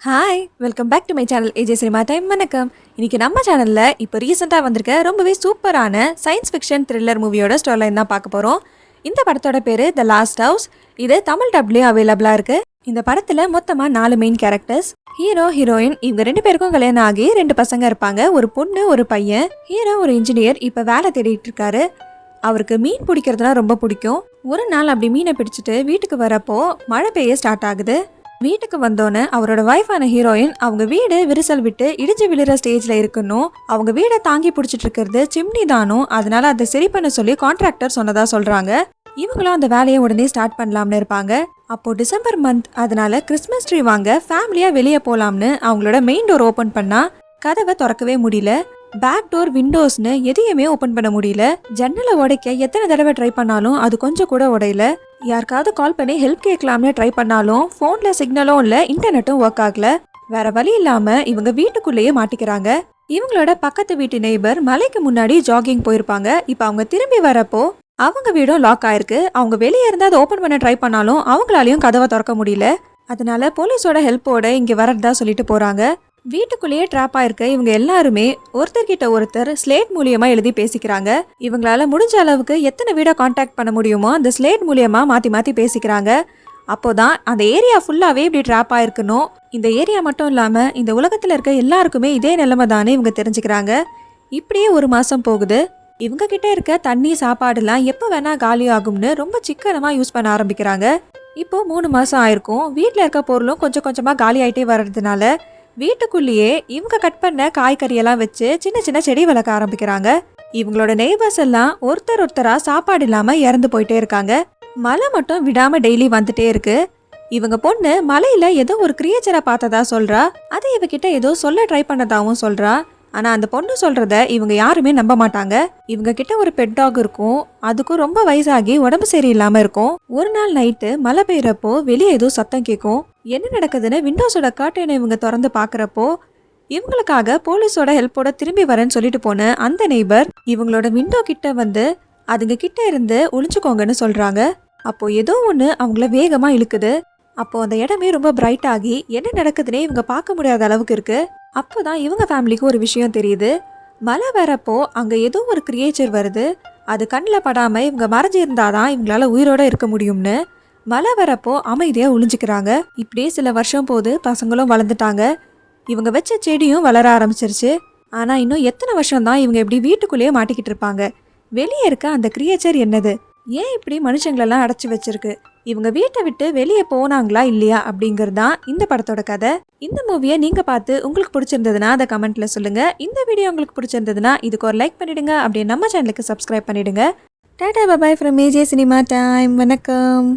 Hi welcome back to my channel AJ cinema time. வணக்கம். இன்னைக்கு நம்ம சேனலில் இப்போ ரீசெண்டாக வந்திருக்க ரொம்பவே சூப்பரான சயின்ஸ் ஃபிக்ஷன் த்ரில்லர் மூவியோட ஸ்டோரி லைன் தான் பார்க்க போகிறோம். இந்த படத்தோட பேர் த லாஸ்ட் ஹவுஸ். இது தமிழ் டப்லையும் அவைலபிளாக இருக்குது. இந்த படத்தில் மொத்தமாக 4 மெயின் கேரக்டர்ஸ், ஹீரோ ஹீரோயின். இவங்க 2 பேருக்கும் கல்யாணம் ஆகி 2 பசங்க இருப்பாங்க, ஒரு பொண்ணு ஒரு பையன். ஹீரோ ஒரு இன்ஜினியர், இப்போ வேலை தேடிட்டு இருக்காரு. அவருக்கு மீன் பிடிக்கிறதுனா ரொம்ப பிடிக்கும். ஒரு நாள் அப்படி மீனை பிடிச்சிட்டு வீட்டுக்கு வரப்போ மழை பெய்ய ஸ்டார்ட் ஆகுது. வீட்டுக்கு வந்தோன்னே அவரோட வைஃபான ஹீரோயின் அவங்க வீடு விரிசல் விட்டு இடிஞ்சு விழுற ஸ்டேஜ்ல இருக்கணும். அவங்க வீடை தாங்கி பிடிச்சிட்டு இருக்கிறது சிம்னி தானும். அதனால அதை சரி பண்ண சொல்லி கான்ட்ராக்டர் சொன்னதா சொல்றாங்க. இவங்களும் அந்த வேலையை உடனே ஸ்டார்ட் பண்ணலாம்னு இருப்பாங்க. அப்போ டிசம்பர் மந்த், அதனால கிறிஸ்மஸ் ட்ரீ வாங்க ஃபேமிலியா வெளியே போலாம்னு அவங்களோட மெயின் டோர் ஓபன் பண்ணா கதவை திறக்கவே முடியல. பேக் டோர், விண்டோஸ்னு எதையுமே ஓபன் பண்ண முடியல. ஜன்னலை உடைக்க எத்தனை தடவை ட்ரை பண்ணாலும் அது கொஞ்சம் கூட உடையல. யாருக்காவது கால் பண்ணி ஹெல்ப் கேட்கலாம்னு ட்ரை பண்ணாலும் ஃபோன்ல சிக்னலும் இல்லை, இன்டர்நெட்டும் ஒர்க் ஆகல. வேற வழி இல்லாம இவங்க வீட்டுக்குள்ளேயே மாட்டிக்கிறாங்க. இவங்களோட பக்கத்து வீட்டு நெய்பர் மலைக்கு முன்னாடி ஜாகிங் போயிருப்பாங்க. இப்போ அவங்க திரும்பி வரப்போ அவங்க வீடும் லாக் ஆயிருக்கு. அவங்க வெளியே இருந்து அதை ஓபன் பண்ண ட்ரை பண்ணாலும் அவங்களாலையும் கதவை திறக்க முடியல. அதனால போலீஸோட ஹெல்ப்போட இங்க வரதா சொல்லிட்டு போறாங்க. வீட்டுக்குள்ளேயே ட்ராப் ஆயிருக்க இவங்க எல்லாருமே ஒருத்தர்கிட்ட ஒருத்தர் ஸ்லேட் மூலியமா எழுதி பேசிக்கிறாங்க. இவங்களால முடிஞ்ச அளவுக்கு எத்தனை வீடை கான்டாக்ட் பண்ண முடியுமோ அந்த ஸ்லேட் மூலியமா மாத்தி மாத்தி பேசிக்கிறாங்க. அப்போதான் அந்த ஏரியா ஃபுல்லாவே இப்படி ட்ராப் ஆயிருக்கணும். இந்த ஏரியா மட்டும் இல்லாம இந்த உலகத்துல இருக்க எல்லாருக்குமே இதே நிலைமை தானே இவங்க தெரிஞ்சுக்கிறாங்க. இப்படியே 1 மாசம் போகுது. இவங்க கிட்ட இருக்க தண்ணி, சாப்பாடுலாம் எப்போ வேணா காலி ஆகும்னு ரொம்ப சிக்கனமா யூஸ் பண்ண ஆரம்பிக்கிறாங்க. இப்போ 3 மாசம் ஆயிருக்கும். வீட்டுல இருக்க பொருளும் கொஞ்சம் கொஞ்சமா காலி ஆயிட்டே வர்றதுனால வீட்டுக்குள்ளேயே இவங்க கட் பண்ண காய்கறியெல்லாம் வச்சு சின்ன சின்ன செடி வளர்க்க ஆரம்பிக்கிறாங்க. இவங்களோட நெய்பர்ஸ் எல்லாம் ஒருத்தரா சாப்பாடு இல்லாம இறந்து போயிட்டே இருக்காங்க. மழை மட்டும் விடாம டெய்லி வந்துட்டே இருக்கு. இவங்க பொண்ணு மலையில ஏதோ ஒரு கிரியேச்சரை பார்த்ததா சொல்றா. அதை இவகிட்ட ஏதோ சொல்ல ட்ரை பண்ணதாவும் சொல்றா. ஆனா அந்த பொண்ணு சொல்றத இவங்க யாருமே நம்ப மாட்டாங்க. இவங்க கிட்ட ஒரு பெட் டாக் இருக்கும். அதுக்கும் ரொம்ப வயசாகி உடம்பு சரியில்லாம இருக்கும். ஒரு நாள் நைட்டு மழை பெய்யறப்போ வெளியே ஏதோ சத்தம் கேட்கும். என்ன நடக்குதுன்னு விண்டோஸோட கர்டைனை இவங்க திறந்து பாக்குறப்போ இவங்களுக்காக போலீஸோட ஹெல்ப்போட திரும்பி வரேன்னு சொல்லிட்டு போன அந்த நெய்பர் இவங்களோட விண்டோ கிட்ட வந்து அதுங்க கிட்ட இருந்து ஒளிஞ்சுக்கோங்கன்னு சொல்றாங்க. அப்போ ஏதோ ஒண்ணு அவங்கள வேகமா இழுக்குது. அப்போ அந்த இடமே ரொம்ப பிரைட் ஆகி என்ன நடக்குதுன்னே இவங்க பார்க்க முடியாத அளவுக்கு இருக்கு. அப்போதான் இவங்க ஃபேமிலிக்கு ஒரு விஷயம் தெரியுது. மழை வரப்போ அங்க ஏதோ ஒரு கிரியேச்சர் வருது. அது கண்ணில் படாம இவங்க மறைஞ்சு இருந்தாதான் இவங்களால உயிரோட இருக்க முடியும்னு மழை வரப்போ அமைதியா ஒளிஞ்சுக்கிறாங்க. இப்படியே சில வருஷம் போது பசங்களும் வளர்ந்துட்டாங்க. இவங்க வச்ச செடியும் வளர ஆரம்பிச்சிருச்சு. ஆனா இன்னும் எத்தனை வருஷம் தான் இவங்க இப்படி வீட்டுக்குள்ளேயே மாட்டிக்கிட்டு இருப்பாங்க? வெளியே இருக்க அந்த கிரியேச்சர் என்னது? ஏன் இப்படி மனுஷங்களெல்லாம் அடைச்சி வச்சிருக்கு? இவங்க வீட்டை விட்டு வெளியே போனாங்களா இல்லையா அப்படிங்கிறது தான் இந்த படத்தோட கதை. இந்த மூவியை நீங்க பார்த்து உங்களுக்கு பிடிச்சிருந்ததுன்னா அதை கமெண்ட்ல சொல்லுங்க. இந்த வீடியோ உங்களுக்கு பிடிச்சிருந்ததுன்னா இதுக்கு ஒரு லைக் பண்ணிடுங்க. அப்படியே நம்ம சேனலுக்கு சப்ஸ்கிரைப் பண்ணிடுங்க. Tata bye bye from AJ cinema time. வணக்கம்.